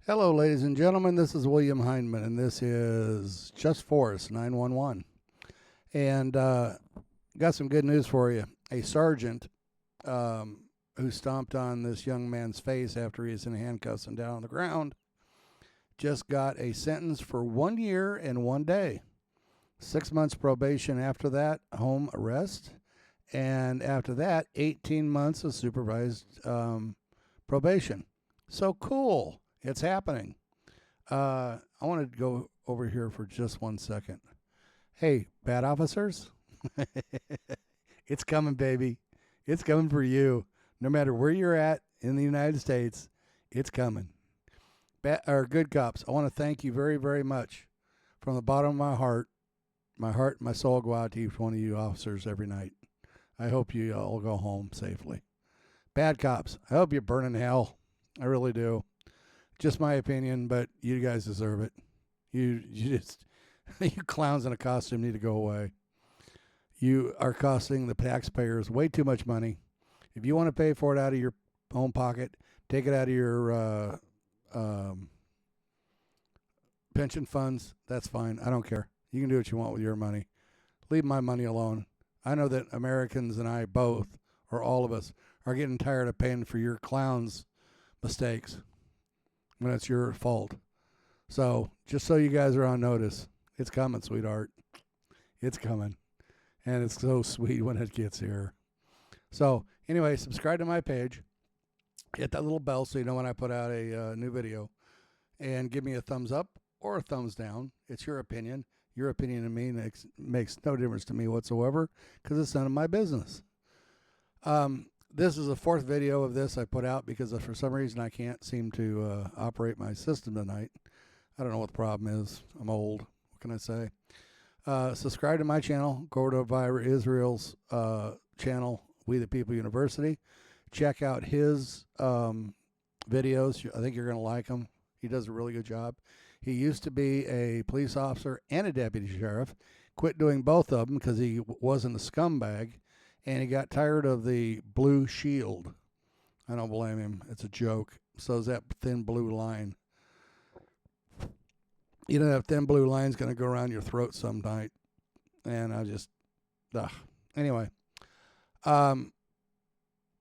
Hello, ladies and gentlemen. This is William Hindman, and this is Just Force 911. And got some good news for you. A sergeant who stomped on this young man's face after he was in handcuffs and down on the ground just got a sentence for 1 year and 1 day. 6 months probation after that, home arrest. And after that, 18 months of supervised probation. So cool. It's happening. I want to go over here for just 1 second. Hey, bad officers, it's coming, baby. It's coming for you. No matter where you're at in the United States, it's coming. Good cops, I want to thank you very, very much from the bottom of my heart. And my soul go out to each one of you officers every night. I hope you all go home safely. Bad cops, I hope you burn in hell. I really do. Just my opinion, but you guys deserve it. You just, you clowns in a costume need to go away. You are costing the taxpayers way too much money. If you want to pay for it out of your own pocket, take it out of your pension funds. That's fine. I don't care. You can do what you want with your money. Leave my money alone. I know that Americans and I both, or all of us, are getting tired of paying for your clowns' mistakes when it's your fault. So, just so you guys are on notice, it's coming, sweetheart. It's coming. And it's so sweet when it gets here. So, anyway, subscribe to my page. Hit that little bell so you know when I put out a new video. And give me a thumbs up or a thumbs down. It's your opinion. Your opinion to me makes no difference to me whatsoever because it's none of my business. This is the fourth video of this I put out because for some reason I can't seem to operate my system tonight. I don't know what the problem is. I'm old. What can I say? Subscribe to my channel. Go to Vira Israel's channel, We the People University. Check out his videos. I think you're going to like them. He does a really good job. He used to be a police officer and a deputy sheriff. Quit doing both of them because he wasn't a scumbag. And he got tired of the blue shield. I don't blame him. It's a joke. So is that thin blue line. You know that thin blue line's going to go around your throat some night. And I just, Anyway.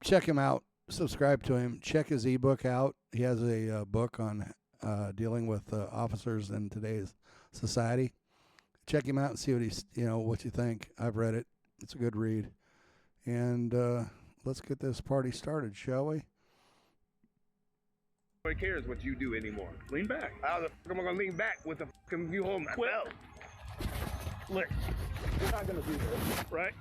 Check him out. Subscribe to him. Check his ebook out. He has a book on dealing with officers in today's society. Check him out and see what you think. I've read it. It's a good read. And let's get this party started, shall we? Nobody cares what you do anymore. Lean back. How the fuck am I gonna lean back with the fucking view home? Well, look, we're not gonna do this, right?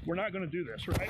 We're not gonna do this, right?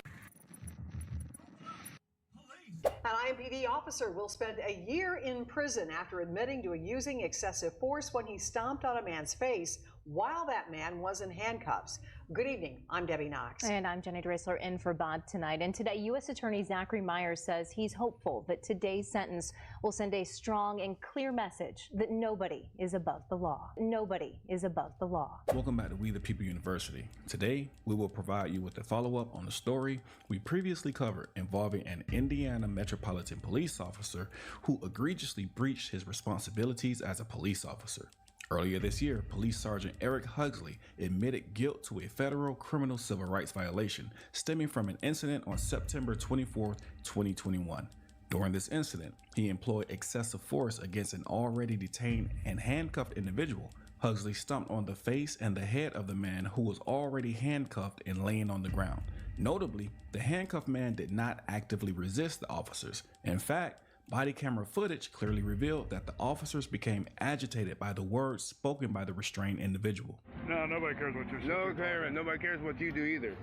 An IMPD officer will spend a year in prison after admitting to using excessive force when he stomped on a man's face while that man was in handcuffs. Good evening. I'm Debbie Knox. And I'm Jenny Dressler in for Bob tonight. And today, U.S. Attorney Zachary Myers says he's hopeful that today's sentence will send a strong and clear message that nobody is above the law. Nobody is above the law. Welcome back to We the People University. Today, we will provide you with a follow-up on the story we previously covered involving an Indiana Metropolitan Police officer who egregiously breached his responsibilities as a police officer. Earlier this year, Police Sergeant Eric Hugsley admitted guilt to a federal criminal civil rights violation stemming from an incident on September 24, 2021. During this incident, he employed excessive force against an already detained and handcuffed individual. Hugsley stomped on the face and the head of the man who was already handcuffed and laying on the ground. Notably, the handcuffed man did not actively resist the officers. In fact, body camera footage clearly revealed that the officers became agitated by the words spoken by the restrained individual. No, nobody cares what you're saying. No, Karen, nobody cares what you do either.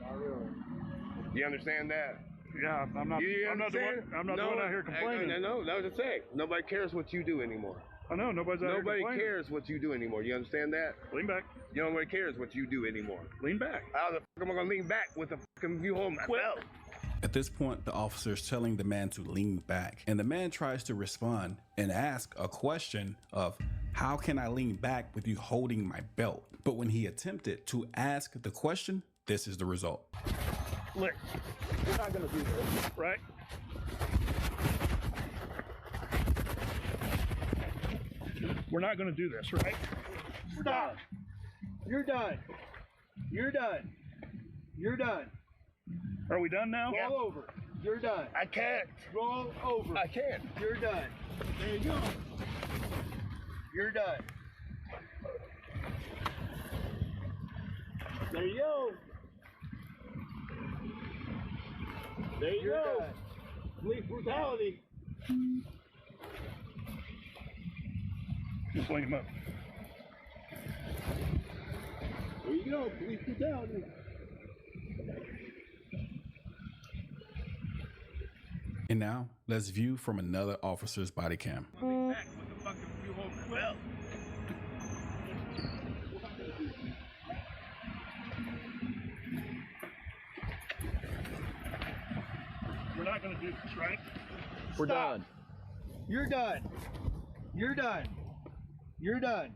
Not really. You understand that? Yeah, I'm not the one out here complaining. No, that was a thing. Nobody cares what you do anymore. I know, nobody cares what you do anymore. You understand that? Lean back. Nobody cares what you do anymore. Lean back. How the fuck am I gonna lean back with the fucking view home? Well. At this point, the officer is telling the man to lean back, and the man tries to respond and ask a question of, how can I lean back with you holding my belt? But when he attempted to ask the question, this is the result. Look, we're not gonna do this, right? We're not gonna do this, right? We're done. You're done. You're done. You're done. Are we done now? Roll over. You're done. I can't. Roll over. I can't. You're done. There you go. You're done. There you go. There you go. Police brutality. Just line him up. There you go. Police brutality. And now, let's view from another officer's body cam. Back with the fucking view home as well. We're not gonna do this, right? We're done. You're done. You're done. You're done.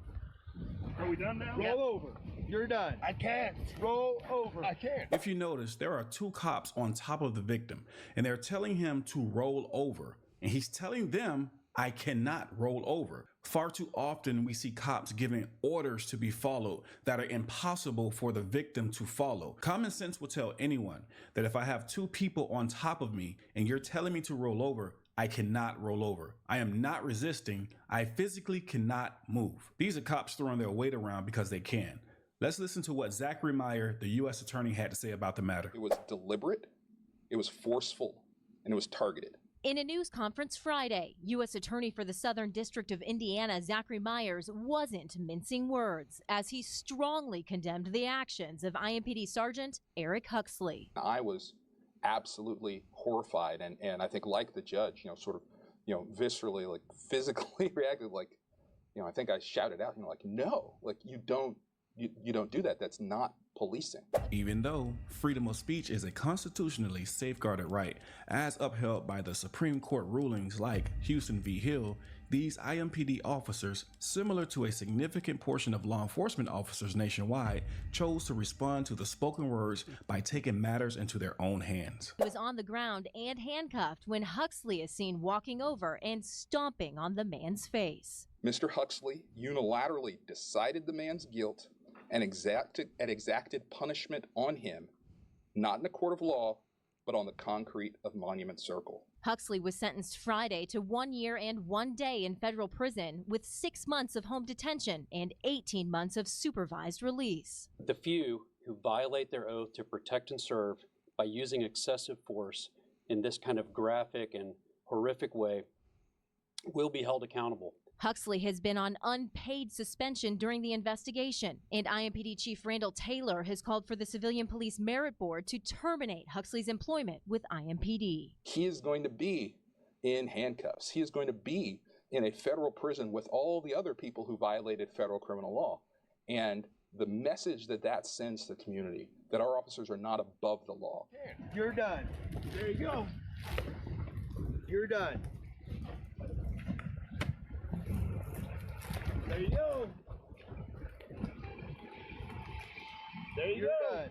Are we done now? Roll over. You're done. I can't. Roll over. I can't. If you notice, there are two cops on top of the victim, and they're telling him to roll over. And he's telling them, I cannot roll over. Far too often, we see cops giving orders to be followed that are impossible for the victim to follow. Common sense will tell anyone that if I have two people on top of me and you're telling me to roll over, I cannot roll over. I am not resisting. I physically cannot move. These are cops throwing their weight around because they can. Let's listen to what Zachary Meyer, the U.S. attorney, had to say about the matter. It was deliberate, it was forceful, and it was targeted. In a news conference Friday, U.S. Attorney for the Southern District of Indiana, Zachary Myers, wasn't mincing words as he strongly condemned the actions of IMPD Sergeant Eric Huxley. I was absolutely horrified and I think like the judge, sort of, viscerally, like physically reacted, like, I think I shouted out, like, no, like you don't do that. That's not policing. Even though freedom of speech is a constitutionally safeguarded right, as upheld by the Supreme Court rulings like Houston v. Hill, these IMPD officers, similar to a significant portion of law enforcement officers nationwide, chose to respond to the spoken words by taking matters into their own hands. He was on the ground and handcuffed when Huxley is seen walking over and stomping on the man's face. Mr. Huxley unilaterally decided the man's guilt and exacted punishment on him, not in a court of law, but on the concrete of Monument Circle. Huxley was sentenced Friday to 1 year and 1 day in federal prison with 6 months of home detention and 18 months of supervised release. The few who violate their oath to protect and serve by using excessive force in this kind of graphic and horrific way will be held accountable. Huxley has been on unpaid suspension during the investigation, and IMPD Chief Randall Taylor has called for the Civilian Police Merit Board to terminate Huxley's employment with IMPD. He is going to be in handcuffs. He is going to be in a federal prison with all the other people who violated federal criminal law. And the message that sends to the community, that our officers are not above the law. You're done. There you go. You're done. There you go. There you go. Done.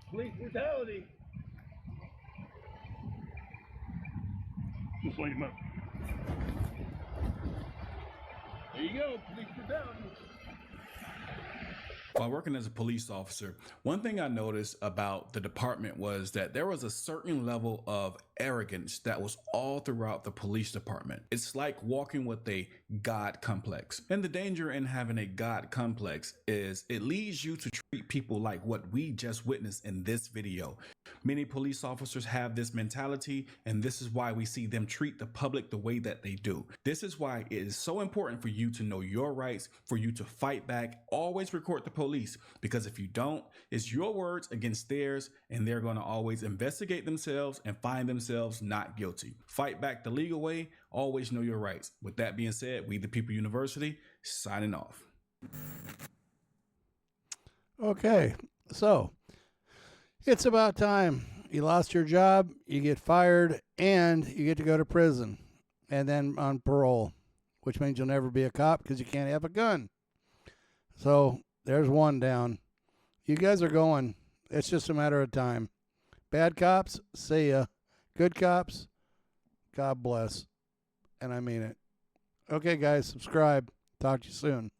Police brutality. Just line him up. There you go. Police brutality. While working as a police officer, one thing I noticed about the department was that there was a certain level of arrogance that was all throughout the police department. It's like walking with a God complex. And the danger in having a God complex is it leads you to treat people like what we just witnessed in this video. Many police officers have this mentality, and this is why we see them treat the public the way that they do. This is why it is so important for you to know your rights, for you to fight back, always record the police, because if you don't, it's your words against theirs, and they're going to always investigate themselves and find themselves not guilty. Fight back the legal way, always know your rights. With that being said, We the People University, signing off. Okay, so it's about time. You lost your job, you get fired, and you get to go to prison, and then on parole, which means you'll never be a cop because you can't have a gun. So there's one down. You guys are going. It's just a matter of time. Bad cops, see ya. Good cops, God bless. And I mean it. Okay, guys, subscribe. Talk to you soon.